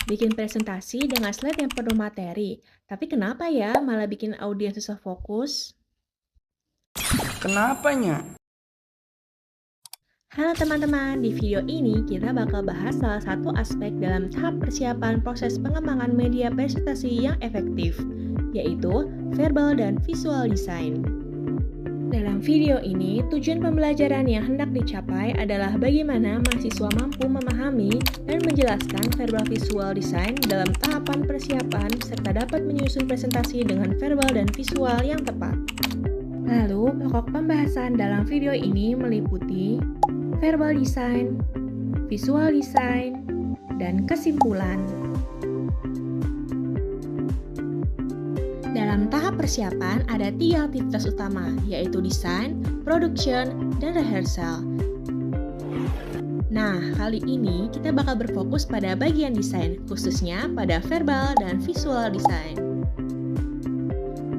Bikin presentasi dengan slide yang penuh materi, tapi kenapa ya malah bikin audiens susah fokus? Kenapanya? Halo teman-teman, di video ini kita bakal bahas salah satu aspek dalam tahap persiapan proses pengembangan media presentasi yang efektif, yaitu verbal dan visual design. Dalam video ini, tujuan pembelajaran yang hendak dicapai adalah bagaimana mahasiswa mampu memahami dan menjelaskan verbal visual design dalam tahapan persiapan serta dapat menyusun presentasi dengan verbal dan visual yang tepat. Lalu, pokok pembahasan dalam video ini meliputi verbal design, visual design, dan kesimpulan. Dalam tahap persiapan ada 3 aktivitas utama, yaitu desain, production, dan rehearsal. Nah, kali ini kita bakal berfokus pada bagian desain, khususnya pada verbal dan visual design.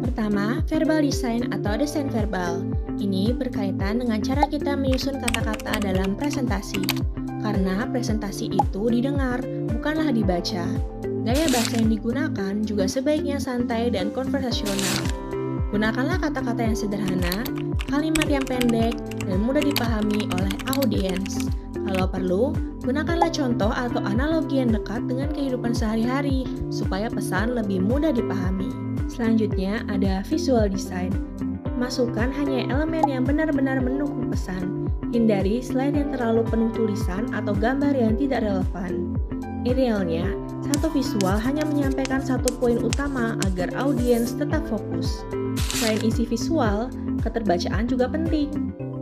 Pertama, verbal design atau desain verbal. Ini berkaitan dengan cara kita menyusun kata-kata dalam presentasi. Karena presentasi itu didengar, bukanlah dibaca. Gaya bahasa yang digunakan juga sebaiknya santai dan konversasional. Gunakanlah kata-kata yang sederhana, kalimat yang pendek, dan mudah dipahami oleh audiens. Kalau perlu, gunakanlah contoh atau analogi yang dekat dengan kehidupan sehari-hari, supaya pesan lebih mudah dipahami. Selanjutnya ada visual design. Masukkan hanya elemen yang benar-benar mendukung pesan. Hindari slide yang terlalu penuh tulisan atau gambar yang tidak relevan. Idealnya, satu visual hanya menyampaikan satu poin utama agar audiens tetap fokus. Selain isi visual, keterbacaan juga penting.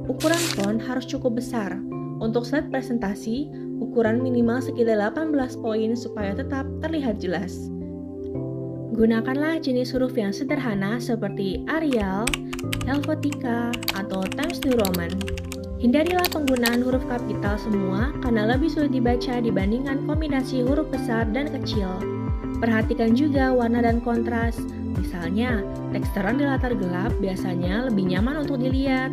Ukuran font harus cukup besar. Untuk slide presentasi, ukuran minimal sekitar 18 poin supaya tetap terlihat jelas. Gunakanlah jenis huruf yang sederhana seperti Arial, Helvetica, atau Times New Roman. Hindarilah penggunaan huruf kapital semua karena lebih sulit dibaca dibandingkan kombinasi huruf besar dan kecil. Perhatikan juga warna dan kontras. Misalnya, teks terang di latar gelap biasanya lebih nyaman untuk dilihat.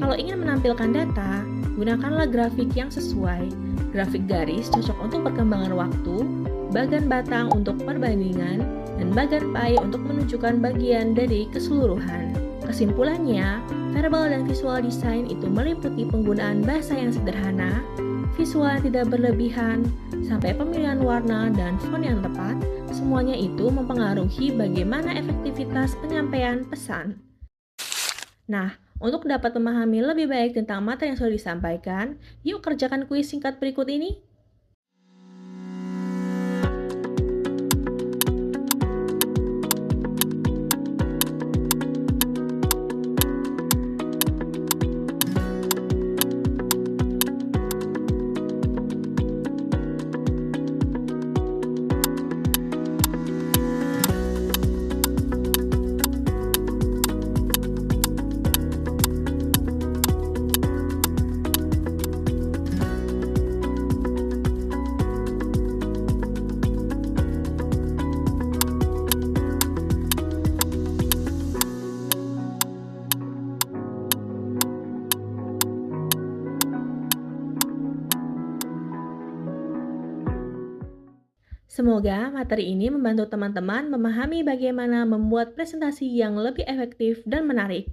Kalau ingin menampilkan data, gunakanlah grafik yang sesuai. Grafik garis cocok untuk perkembangan waktu, bagan batang untuk perbandingan, dan bagan pie untuk menunjukkan bagian dari keseluruhan. Kesimpulannya, verbal dan visual design itu meliputi penggunaan bahasa yang sederhana, visual yang tidak berlebihan, sampai pemilihan warna dan font yang tepat. Semuanya itu mempengaruhi bagaimana efektivitas penyampaian pesan. Nah, untuk dapat memahami lebih baik tentang materi yang sudah disampaikan, yuk kerjakan kuis singkat berikut ini. Semoga materi ini membantu teman-teman memahami bagaimana membuat presentasi yang lebih efektif dan menarik.